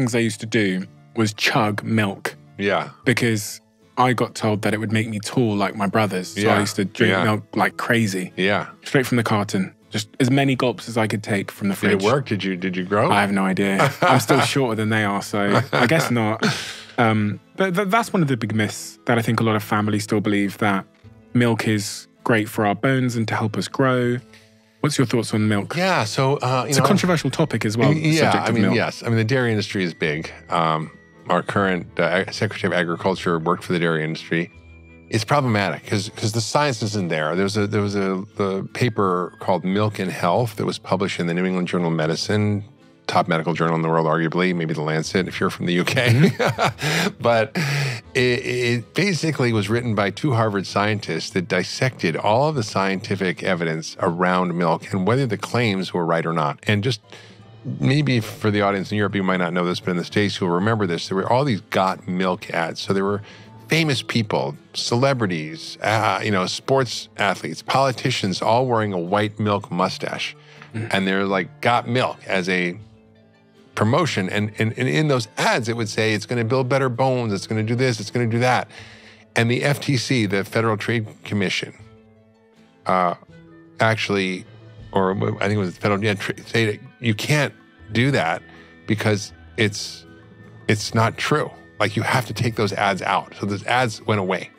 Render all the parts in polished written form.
things I used to do was chug milk. Yeah. Because I got told that it would make me tall like my brothers. So I used to drink milk like crazy. Yeah. Straight from the carton. Just as many gulps as I could take from the fridge. Did it work? Did you grow? I have no idea. I'm still shorter than they are, so I guess not. But that's one of the big myths that I think a lot of families still believe, that milk is great for our bones and to help us grow. What's your thoughts on milk? Yeah, so it's a controversial topic as well. Yeah, yes. I mean, the dairy industry is big. Our current Secretary of Agriculture worked for the dairy industry. It's problematic because the science isn't there. There was a paper called Milk and Health that was published in the New England Journal of Medicine, top medical journal in the world, arguably, maybe the Lancet if you're from the UK. Mm-hmm. But it basically was written by 2 Harvard scientists that dissected all of the scientific evidence around milk and whether the claims were right or not. And just maybe for the audience in Europe, you might not know this, but in the States, you'll remember this. There were all these got milk ads. So there were famous people, celebrities, sports athletes, politicians, all wearing a white milk mustache. Mm-hmm. And they're like, got milk as a promotion. And in those ads, it would say, it's going to build better bones. It's going to do this. It's going to do that. And the FTC, the Federal Trade Commission, actually, or I think it was the Federal, say that you can't do that because it's not true. Like, you have to take those ads out. So those ads went away.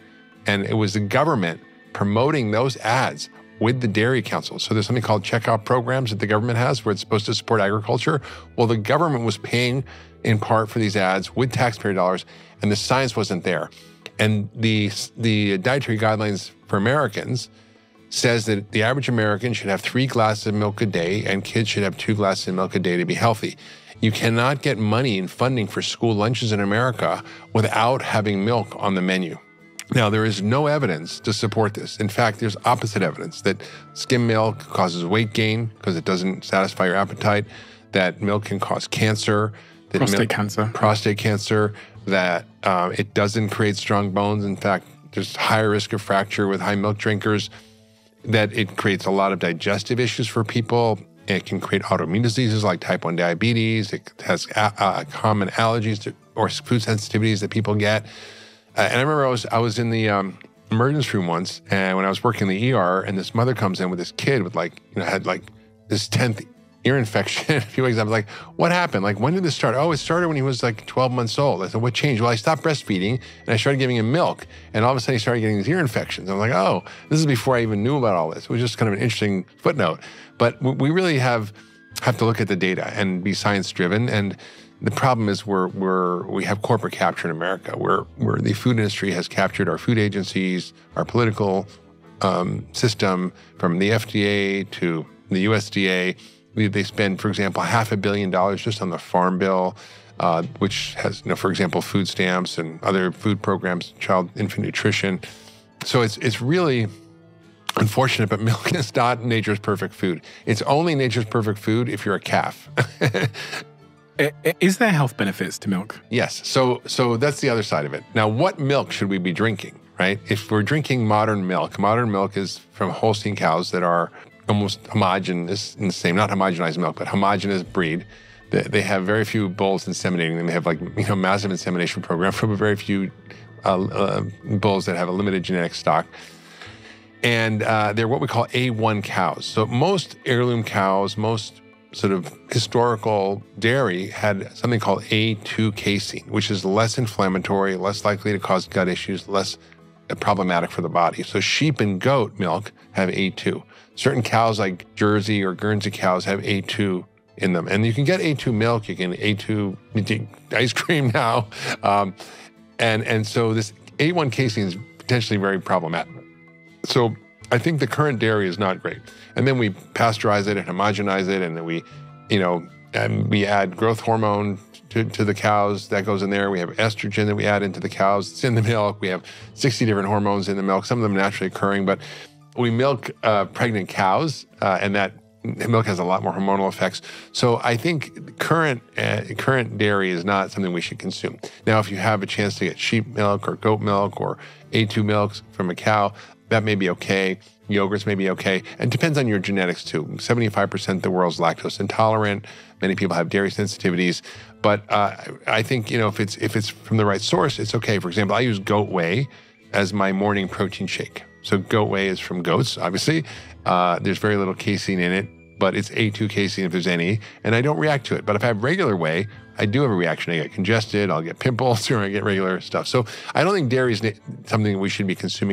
And it was the government promoting those ads with the Dairy Council. So there's something called checkout programs that the government has where it's supposed to support agriculture. Well, the government was paying in part for these ads with taxpayer dollars, and the science wasn't there. And the dietary guidelines for Americans says that the average American should have 3 glasses of milk a day, and kids should have 2 glasses of milk a day to be healthy. You cannot get money and funding for school lunches in America without having milk on the menu. Now, there is no evidence to support this. In fact, there's opposite evidence that skim milk causes weight gain because it doesn't satisfy your appetite, that milk can cause cancer, that prostate cancer, that it doesn't create strong bones. In fact, there's higher risk of fracture with high milk drinkers, that it creates a lot of digestive issues for people. It can create autoimmune diseases like type 1 diabetes. It has common allergies or food sensitivities that people get. And I remember I was in the emergency room once, and when I was working in the ER, and this mother comes in with this kid with had this 10th ear infection. A few weeks, I was like, what happened? Like, when did this start? Oh, it started when he was like 12 months old. I said, what changed? Well, I stopped breastfeeding, and I started giving him milk, and all of a sudden he started getting these ear infections. I'm like, oh, this is before I even knew about all this. It was just kind of an interesting footnote. But we really have to look at the data and be science-driven. And the problem is we have corporate capture in America, where the food industry has captured our food agencies, our political system, from the FDA to the USDA. They spend, for example, $500 million just on the Farm Bill, which has, for example, food stamps and other food programs, infant nutrition. So it's really unfortunate, but milk is not nature's perfect food. It's only nature's perfect food if you're a calf. Is there health benefits to milk? Yes. So that's the other side of it. Now, what milk should we be drinking, right? If we're drinking modern milk is from Holstein cows that are almost homogenous in the same, not homogenized milk, but homogenous breed. They have very few bulls inseminating them. They have massive insemination program from very few bulls that have a limited genetic stock. And they're what we call A1 cows. So most heirloom cows, most sort of historical dairy had something called A2 casein, which is less inflammatory, less likely to cause gut issues, less problematic for the body. So sheep and goat milk have A2. Certain cows like Jersey or Guernsey cows have A2 in them. And you can get A2 milk, you can A2 ice cream now. And so this A1 casein is potentially very problematic. So I think the current dairy is not great. And then we pasteurize it and homogenize it, and then we add growth hormone to the cows. That goes in there. We have estrogen that we add into the cows. It's in the milk. We have 60 different hormones in the milk, some of them naturally occurring, but we milk pregnant cows, and that milk has a lot more hormonal effects. So I think current dairy is not something we should consume. Now, if you have a chance to get sheep milk or goat milk or A2 milks from a cow, that may be okay. Yogurts may be okay. And it depends on your genetics too. 75% of the world's lactose intolerant. Many people have dairy sensitivities. But I think, if it's from the right source, it's okay. For example, I use goat whey as my morning protein shake. So goat whey is from goats, obviously. There's very little casein in it, but it's A2 casein if there's any, and I don't react to it. But if I have regular whey, I do have a reaction. I get congested, I'll get pimples, or I get regular stuff. So I don't think dairy is something we should be consuming